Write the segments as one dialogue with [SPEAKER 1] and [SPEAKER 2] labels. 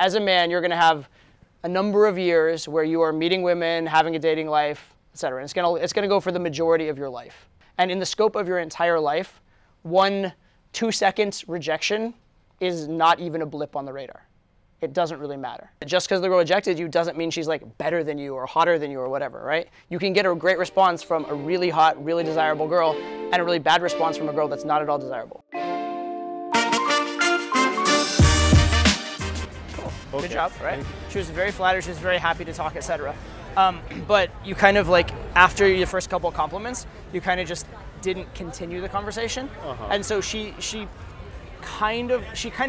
[SPEAKER 1] as a man, you're going to have a number of years where you are meeting women, having a dating life, etc. And it's going to go for the majority of your life. And in the scope of your entire life, 1-2 seconds rejection is not even a blip on the radar. It doesn't really matter. Just because the girl rejected you doesn't mean she's like better than you or hotter than you or whatever, right? You can get a great response from a really hot, really desirable girl and a really bad response from a girl that's not at all desirable. Cool. Okay. Good job, right? She was very flattered, she was very happy to talk, etc. But you kind of like, after your first couple of compliments, you kind of just didn't continue the conversation. And so she kind of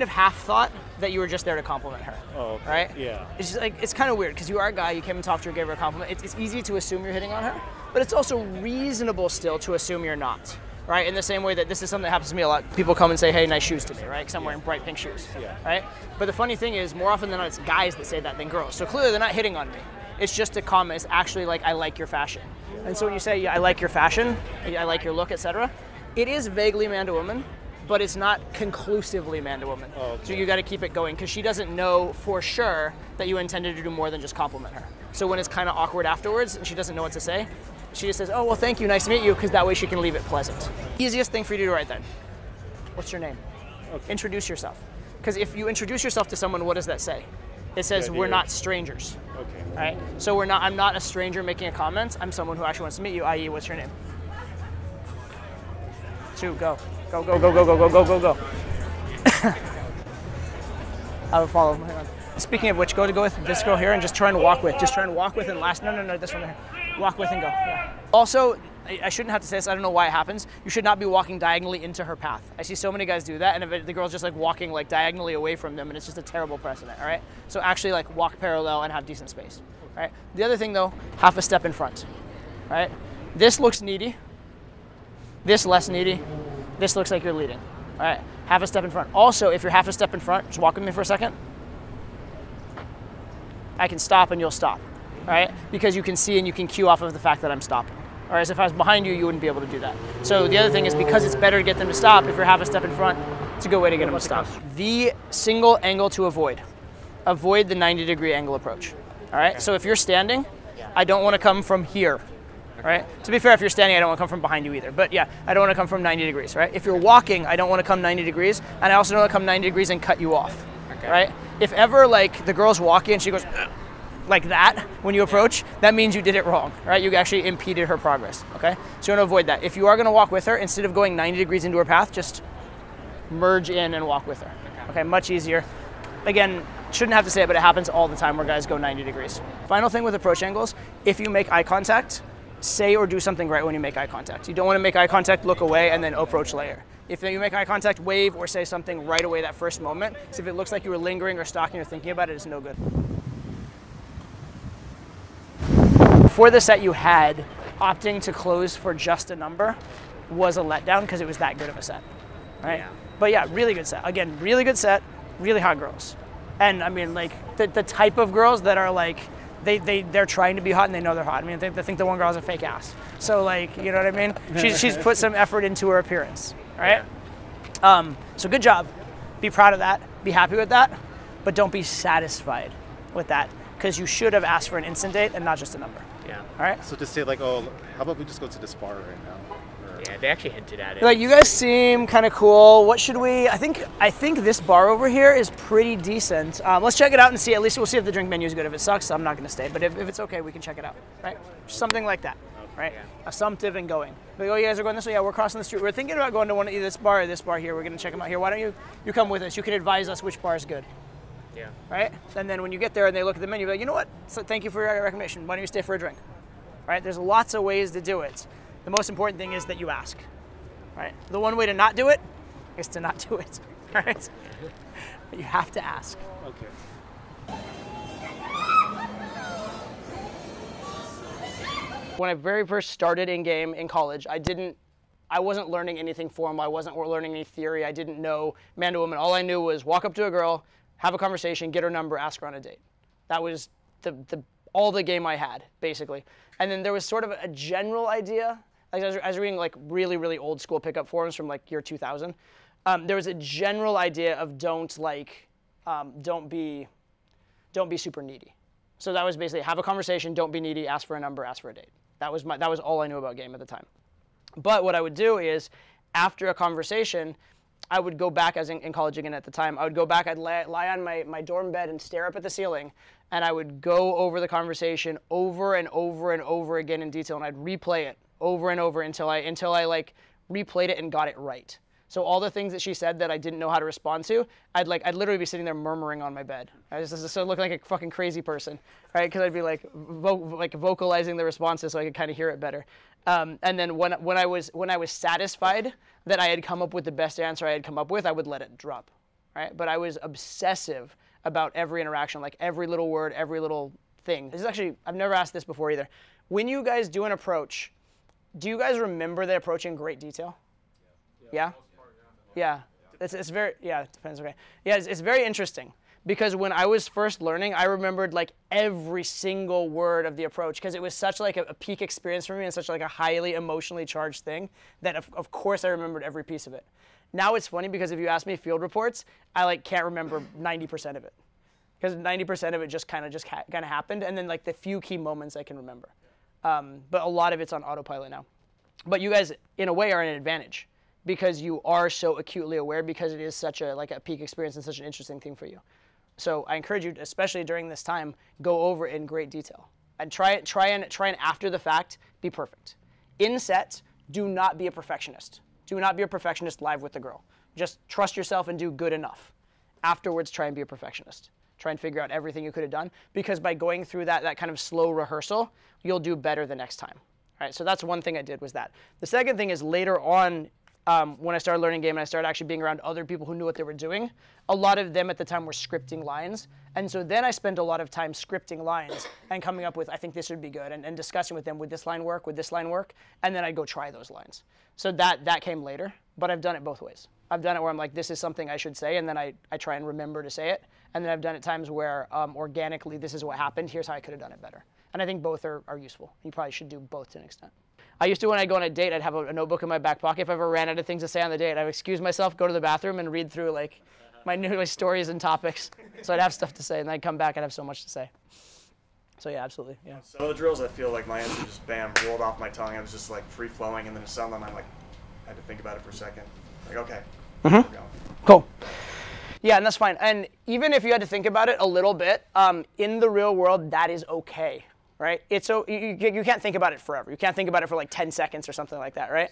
[SPEAKER 1] half thought that you were just there to compliment her. Oh, okay. Right? Yeah. It's just like, it's kind of weird because you are a guy, you came and talked to her, gave her a compliment. It's easy to assume you're hitting on her, but it's also reasonable still to assume you're not. Right? In the same way that this is something that happens to me a lot. People come and say, hey, nice shoes today, right? Because I'm wearing bright pink shoes. Yeah. Right? But the funny thing is, more often than not, it's guys that say that than girls. So clearly they're not hitting on me. It's just a comment. It's actually like, I like your fashion. And so when you say, yeah, I like your fashion, I like your look, etc., it is vaguely man to woman, but it's not conclusively man to woman. Oh, okay. So you got to keep it going because she doesn't know for sure that you intended to do more than just compliment her. So when it's kind of awkward afterwards and she doesn't know what to say, she just says, oh, well, thank you, nice to meet you, because that way she can leave it pleasant. Easiest thing for you to do right then. What's your name? Okay. Introduce yourself. Because if you introduce yourself to someone, what does that say? It says we're not strangers. Okay. Right? So I'm not a stranger making a comment. I'm someone who actually wants to meet you, i.e. what's your name? 2, go. Go, go, go, go, go, go, go, go, go. I will follow. Hang on. Speaking of which, go with this girl here and just try and walk with. Just try and walk with and last. No, this one here. Walk with and go. Yeah. Also, I shouldn't have to say this. I don't know why it happens. You should not be walking diagonally into her path. I see so many guys do that, and the girl's just like walking like diagonally away from them, and it's just a terrible precedent. All right. So actually, like walk parallel and have decent space. All right. The other thing though, half a step in front. All right. This looks needy. This less needy. This looks like you're leading. All right. Half a step in front. Also, if you're half a step in front, just walk with me for a second. I can stop and you'll stop. All right? Because you can see and you can cue off of the fact that I'm stopping. Whereas if I was behind you, you wouldn't be able to do that. So the other thing is, because it's better to get them to stop, if you're half a step in front, it's a good way to get them to stop. The single angle to avoid. Avoid the 90-degree angle approach. All right? Okay. So if you're standing, I don't want to come from here. All right? To be fair, if you're standing, I don't want to come from behind you either. But yeah, I don't want to come from 90 degrees, right? If you're walking, I don't want to come 90 degrees, and I also don't want to come 90 degrees and cut you off. Okay. Right? If ever like the girl's walking and she goes like that when you approach, that means you did it wrong, right? You actually impeded her progress, okay? So you want to avoid that. If you are going to walk with her, instead of going 90 degrees into her path, just merge in and walk with her. Okay, much easier. Again, shouldn't have to say it, but it happens all the time where guys go 90 degrees. Final thing with approach angles, if you make eye contact, say or do something right when you make eye contact. You don't want to make eye contact, look away, and then approach later. If you make eye contact, wave or say something right away that first moment. So if it looks like you were lingering or stalking or thinking about it, it's no good. For the set you had, opting to close for just a number was a letdown because it was that good of a set, right? Yeah. But yeah, really good set. Again, really good set, really hot girls. And I mean, like the type of girls that are like, they're trying to be hot and they know they're hot. I mean, they think the one girl has a fake ass. So like, you know what I mean? She's put some effort into her appearance, right? Yeah. So good job. Be proud of that. Be happy with that. But don't be satisfied with that because you should have asked for an instant date and not just a number. Yeah. All right?
[SPEAKER 2] So to say like, oh, how about we just go to this bar right now?
[SPEAKER 3] Yeah, they actually hinted at it.
[SPEAKER 1] Like, you guys seem kind of cool. What should we? I think this bar over here is pretty decent. Let's check it out and see. At least we'll see if the drink menu is good. If it sucks, I'm not going to stay. But if it's okay, we can check it out. Right? Something like that. Right? Yeah. Assumptive and going. Like, oh, you guys are going this way? Yeah, we're crossing the street. We're thinking about going to either this bar or this bar here. We're going to check them out here. Why don't you come with us? You can advise us which bar is good. Yeah. Right? And then when you get there and they look at the menu, you're like, you know what? So thank you for your recommendation. Why don't you stay for a drink? Right? There's lots of ways to do it. The most important thing is that you ask. Right? The one way to not do it is to not do it. Right? But you have to ask. Okay. When I very first started in-game in college, I wasn't learning anything formal. I wasn't learning any theory. I didn't know man to woman. All I knew was walk up to a girl, have a conversation, get her number, ask her on a date. That was all the game I had, basically. And then there was sort of a general idea. Like, I was reading like really, really old school pickup forums from like year 2000. There was a general idea of don't be don't be super needy. So that was basically have a conversation, don't be needy, ask for a number, ask for a date. That was all I knew about game at the time. But what I would do is, after a conversation, I would go back, as in college again at the time, I would go back, I'd lie on my dorm bed and stare up at the ceiling, and I would go over the conversation over and over and over again in detail, and I'd replay it over and over until I like replayed it and got it right. So all the things that she said that I didn't know how to respond to, I'd literally be sitting there murmuring on my bed. I was just so looking like a fucking crazy person, right? Because I'd be like vocalizing the responses so I could kind of hear it better. And then when I was satisfied that I had come up with the best answer I had come up with, I would let it drop, right? But I was obsessive about every interaction, like every little word, every little thing. This is actually, I've never asked this before either. When you guys do an approach, do you guys remember the approach in great detail? Yeah? Yeah, it's very, yeah, it depends, okay. Yeah, it's very interesting because when I was first learning, I remembered like every single word of the approach because it was such like a peak experience for me and such like a highly emotionally charged thing that of course I remembered every piece of it. Now it's funny because if you ask me field reports, I like can't remember 90% of it because 90% of it just kind of happened and then like the few key moments I can remember. But a lot of it's on autopilot now. But you guys, in a way, are an advantage because you are so acutely aware because it is such a peak experience and such an interesting thing for you. So I encourage you, especially during this time, go over it in great detail and try and after the fact be perfect. In set, do not be a perfectionist. Do not be a perfectionist live with the girl. Just trust yourself and do good enough. Afterwards, try and be a perfectionist. Try and figure out everything you could have done because by going through that kind of slow rehearsal, you'll do better the next time. All right, so that's one thing I did was that. The second thing is later on, when I started learning game and I started actually being around other people who knew what they were doing, a lot of them at the time were scripting lines. And so then I spent a lot of time scripting lines and coming up with, I think this would be good, and discussing with them, would this line work, would this line work? And then I'd go try those lines. So that came later, but I've done it both ways. I've done it where I'm like, this is something I should say, and then I try and remember to say it. And then I've done it times where organically, this is what happened, here's how I could have done it better. And I think both are useful. You probably should do both to an extent. I used to, when I go on a date, I'd have a notebook in my back pocket. If I ever ran out of things to say on the date, I'd excuse myself, go to the bathroom, and read through like my new stories and topics. So I'd have stuff to say, and then I'd come back and have so much to say. So yeah, absolutely, yeah.
[SPEAKER 3] Some of the drills, I feel like my answer just bam, rolled off my tongue. I was just like free flowing, and then some of them I like had to think about it for a second. Like, okay, we're going.
[SPEAKER 1] Cool. Yeah, and that's fine. And even if you had to think about it a little bit, in the real world, that is okay. Right? It's so you can't think about it forever. You can't think about it for like 10 seconds or something like that, right?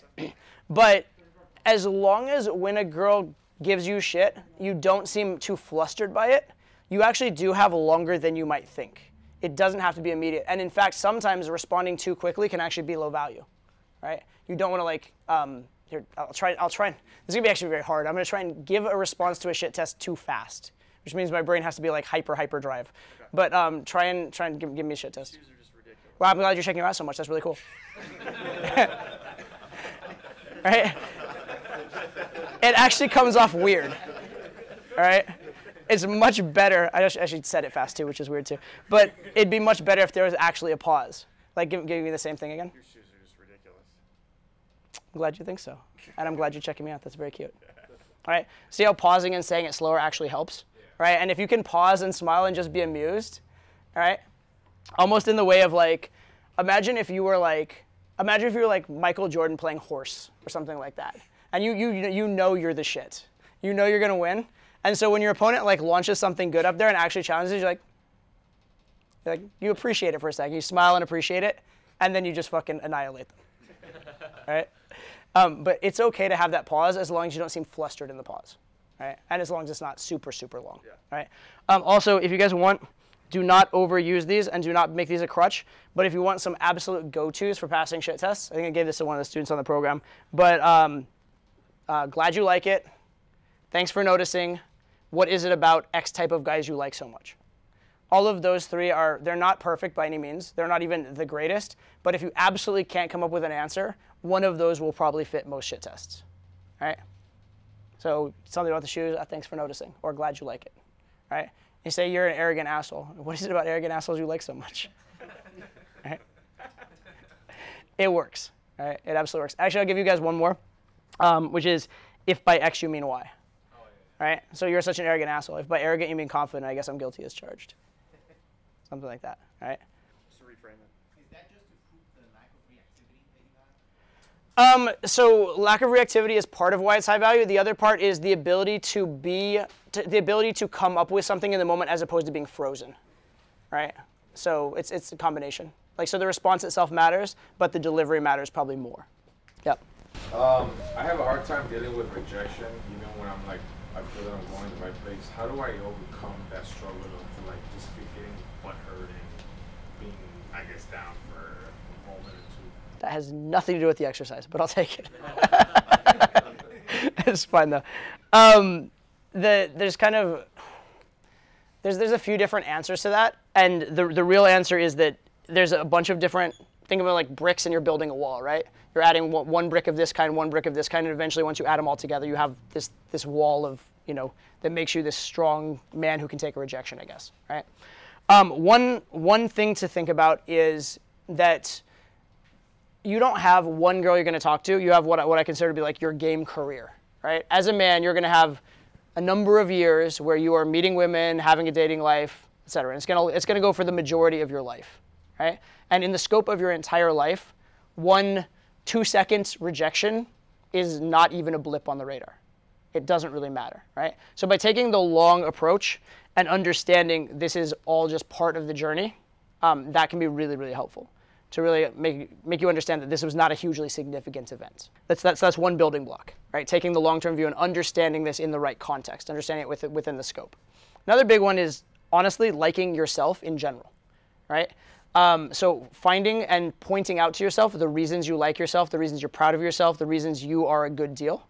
[SPEAKER 1] But as long as when a girl gives you shit, you don't seem too flustered by it, you actually do have longer than you might think. It doesn't have to be immediate. And in fact, sometimes responding too quickly can actually be low value, right? You don't want to like, here, I'll try, this is gonna be actually very hard. I'm gonna try and give a response to a shit test too fast, which means my brain has to be like hyper drive. Okay. But try and give me a shit test. Well, I'm glad you're checking you out so much. That's really cool. Right? It actually comes off weird. All right? It's much better. I actually said it fast too, which is weird too. But it'd be much better if there was actually a pause. Like give me the same thing again.
[SPEAKER 3] Your shoes are just ridiculous.
[SPEAKER 1] I'm glad you think so. And I'm glad you're checking me out. That's very cute. All right? See how pausing and saying it slower actually helps? Right? And if you can pause and smile and just be amused, all right? Almost in the way of like, imagine if you were like Michael Jordan playing horse or something like that. And you know you're the shit. You know you're gonna win. And so when your opponent like launches something good up there and actually challenges you, you're like you appreciate it for a second. You smile and appreciate it, and then you just fucking annihilate them. Right? But it's okay to have that pause as long as you don't seem flustered in the pause. Right? And as long as it's not super long. Yeah. Right? Also, if you guys want, do not overuse these and do not make these a crutch. But if you want some absolute go-tos for passing shit tests, I think I gave this to one of the students on the program. But glad you like it. Thanks for noticing. What is it about X type of guys you like so much? All of those three they're not perfect by any means. They're not even the greatest. But if you absolutely can't come up with an answer, one of those will probably fit most shit tests. All right? So something about the shoes, thanks for noticing, or glad you like it. All right? You say you're an arrogant asshole. What is it about arrogant assholes you like so much? Right? It works. Right? It absolutely works. Actually, I'll give you guys one more, which is if by X you mean Y. Oh, yeah. Right? So you're such an arrogant asshole. If by arrogant you mean confident, I guess I'm guilty as charged. something like that, right?
[SPEAKER 3] Just to reframe it.
[SPEAKER 4] Is that just to prove the lack of reactivity that you have?
[SPEAKER 1] So lack of reactivity is part of why it's high value. The other part is the ability to come up with something in the moment as opposed to being frozen, right? So it's a combination. Like, so the response itself matters, but the delivery matters probably more. Yep.
[SPEAKER 5] I have a hard time dealing with rejection, even when I'm like, I feel that I'm going to the right place. How do I overcome that struggle of like just getting butthurt and being, I guess, down for a moment or two?
[SPEAKER 1] That has nothing to do with the exercise, but I'll take it. It's fine though. There's kind of there's a few different answers to that, and the real answer is that there's a bunch of different. Think of it like bricks, and you're building a wall, right? You're adding one brick of this kind, one brick of this kind, and eventually, once you add them all together, you have this wall of that makes you this strong man who can take a rejection, I guess, right? One thing to think about is that you don't have one girl you're going to talk to. You have what I consider to be like your game career, right? As a man, you're going to have a number of years where you are meeting women, having a dating life, etc. And it's gonna go for the majority of your life, right? And in the scope of your entire life, 1-2 seconds rejection is not even a blip on the radar. It doesn't really matter, right? So by taking the long approach and understanding this is all just part of the journey, that can be really, really helpful to really make you understand that this was not a hugely significant event. That's one building block, right? Taking the long-term view and understanding this in the right context, understanding it within the scope. Another big one is, honestly, liking yourself in general, right? So finding and pointing out to yourself the reasons you like yourself, the reasons you're proud of yourself, the reasons you are a good deal,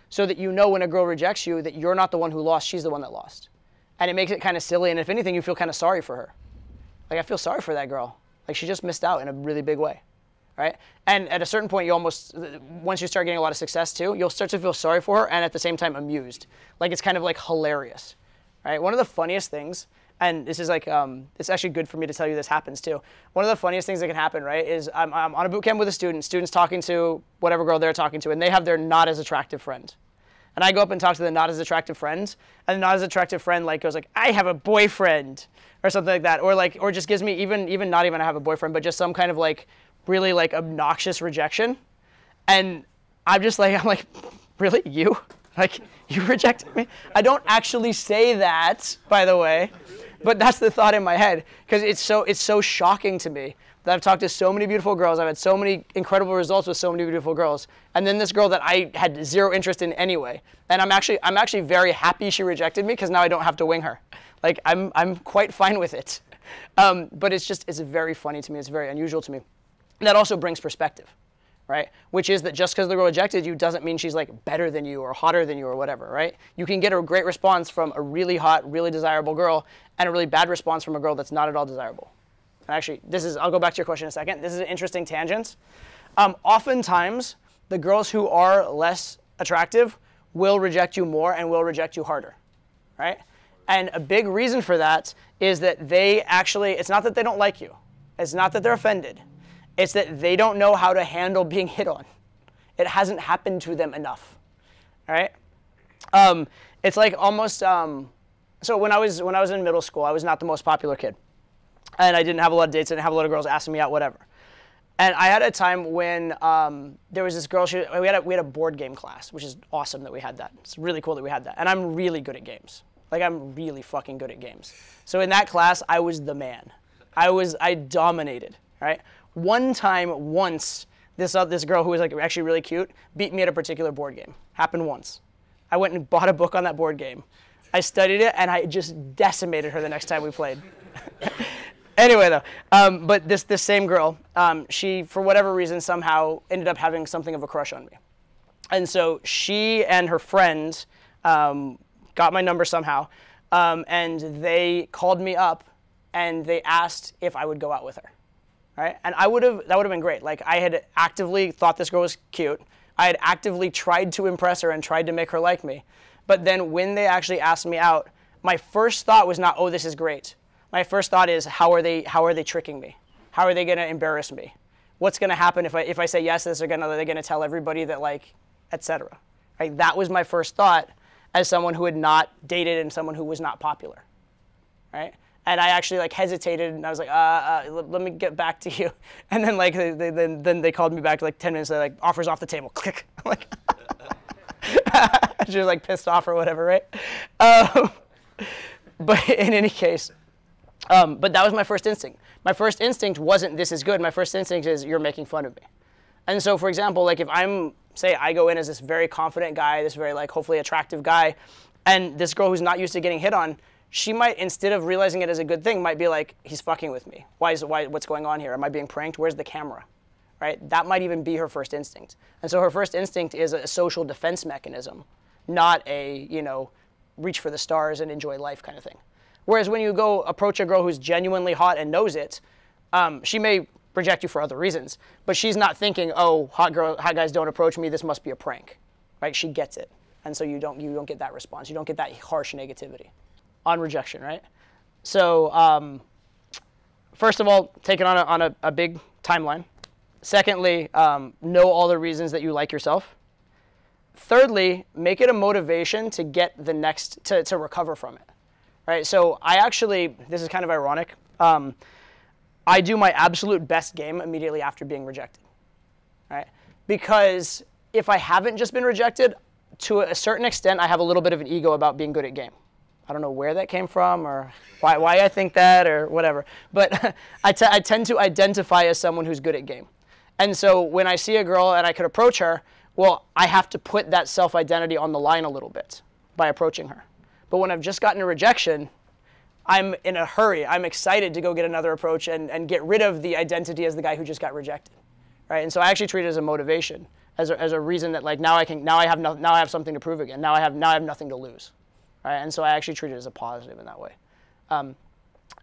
[SPEAKER 1] so that you know when a girl rejects you that you're not the one who lost, she's the one that lost. And it makes it kind of silly, and if anything, you feel kind of sorry for her. Like, I feel sorry for that girl. Like, she just missed out in a really big way, right? And at a certain point, once you start getting a lot of success too, you'll start to feel sorry for her and at the same time amused. Like, it's kind of like hilarious, right? One of the funniest things, and this is like, it's actually good for me to tell you this happens too. One of the funniest things that can happen, right, is I'm on a boot camp with a student's talking to whatever girl they're talking to, and they have their not as attractive friend. And I go up and talk to the not as attractive friend, and the not as attractive friend goes like, I have a boyfriend, or something like that, or just gives me even not even I have a boyfriend, but just some kind of like really like obnoxious rejection, and I'm like, really, you? Like, you rejected me? I don't actually say that, by the way, but that's the thought in my head, because it's so shocking to me that I've talked to so many beautiful girls, I've had so many incredible results with so many beautiful girls, and then this girl that I had zero interest in anyway, and I'm actually very happy she rejected me, because now I don't have to wing her. Like, I'm quite fine with it. But it's very funny to me, it's very unusual to me. And that also brings perspective, right? Which is that just because the girl rejected you doesn't mean she's like better than you or hotter than you or whatever, right? You can get a great response from a really hot, really desirable girl, and a really bad response from a girl that's not at all desirable. And actually, I'll go back to your question in a second. This is an interesting tangent. Oftentimes, the girls who are less attractive will reject you more and will reject you harder, right? And a big reason for that is that it's not that they don't like you. It's not that they're offended. It's that they don't know how to handle being hit on. It hasn't happened to them enough, all right? It's like almost, so when I was in middle school, I was not the most popular kid. And I didn't have a lot of dates, I didn't have a lot of girls asking me out, whatever. And I had a time when there was this girl, we had a board game class, which is awesome that we had that. It's really cool that we had that. And I'm really good at games. Like, I'm really fucking good at games. So in that class, I was the man. I dominated, right? Once, this girl who was like actually really cute beat me at a particular board game. Happened once. I went and bought a book on that board game. I studied it, and I just decimated her the next time we played. Anyway, though, but this same girl, she, for whatever reason, somehow ended up having something of a crush on me. And so she and her friend got my number somehow, and they called me up, and they asked if I would go out with her, right? And that would have been great. Like, I had actively thought this girl was cute. I had actively tried to impress her and tried to make her like me. But then when they actually asked me out, my first thought was not, oh, this is great. My first thought is, how are they tricking me? How are they going to embarrass me? What's going to happen if I say yes to this? They're going to tell everybody that, like, etc. Right? That was my first thought as someone who had not dated and someone who was not popular, right? And I actually like hesitated, and I was like, let me get back to you. And then like then they called me back like 10 minutes later, like offers off the table, click. I'm like, she was like pissed off or whatever, right? But in any case, but that was my first instinct. My first instinct wasn't this is good. My first instinct is you're making fun of me. And so, for example, like if say I go in as this very confident guy, this very like hopefully attractive guy, and this girl who's not used to getting hit on, she might, instead of realizing it as a good thing, might be like, he's fucking with me. What's going on here? Am I being pranked? Where's the camera? Right? That might even be her first instinct. And so her first instinct is a social defense mechanism, not a, reach for the stars and enjoy life kind of thing. Whereas when you go approach a girl who's genuinely hot and knows it, she may reject you for other reasons, but she's not thinking, oh, hot guys don't approach me, this must be a prank. Right? She gets it. And so you don't get that response. You don't get that harsh negativity on rejection, right? So first of all, take it on a big timeline. Secondly, know all the reasons that you like yourself. Thirdly, make it a motivation to get the next, to recover from it, right? So I actually, this is kind of ironic, I do my absolute best game immediately after being rejected, right? Because if I haven't just been rejected, to a certain extent, I have a little bit of an ego about being good at game. I don't know where that came from or why I think that or whatever. But I tend to identify as someone who's good at game. And so when I see a girl and I could approach her, well, I have to put that self-identity on the line a little bit by approaching her. But when I've just gotten a rejection, I'm in a hurry. I'm excited to go get another approach and get rid of the identity as the guy who just got rejected, right? And so I actually treat it as a motivation, as a reason that like now I have something to prove again. Now I have nothing to lose. Right? And so I actually treat it as a positive in that way. And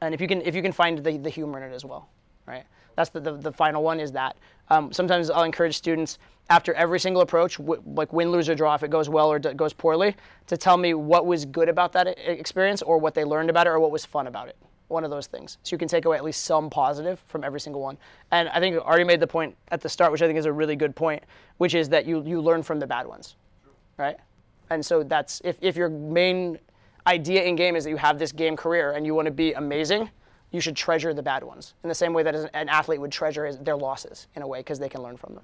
[SPEAKER 1] if you can find the humor in it as well, right? That's the final one is that. Sometimes I'll encourage students after every single approach, like win, lose, or draw, if it goes well or it goes poorly, to tell me what was good about that experience or what they learned about it or what was fun about it. One of those things. So you can take away at least some positive from every single one. And I think I already made the point at the start, which I think is a really good point, which is that you learn from the bad ones, right? And so that's, if your main idea in game is that you have this game career and you want to be amazing, you should treasure the bad ones in the same way that an athlete would treasure their losses in a way because they can learn from them.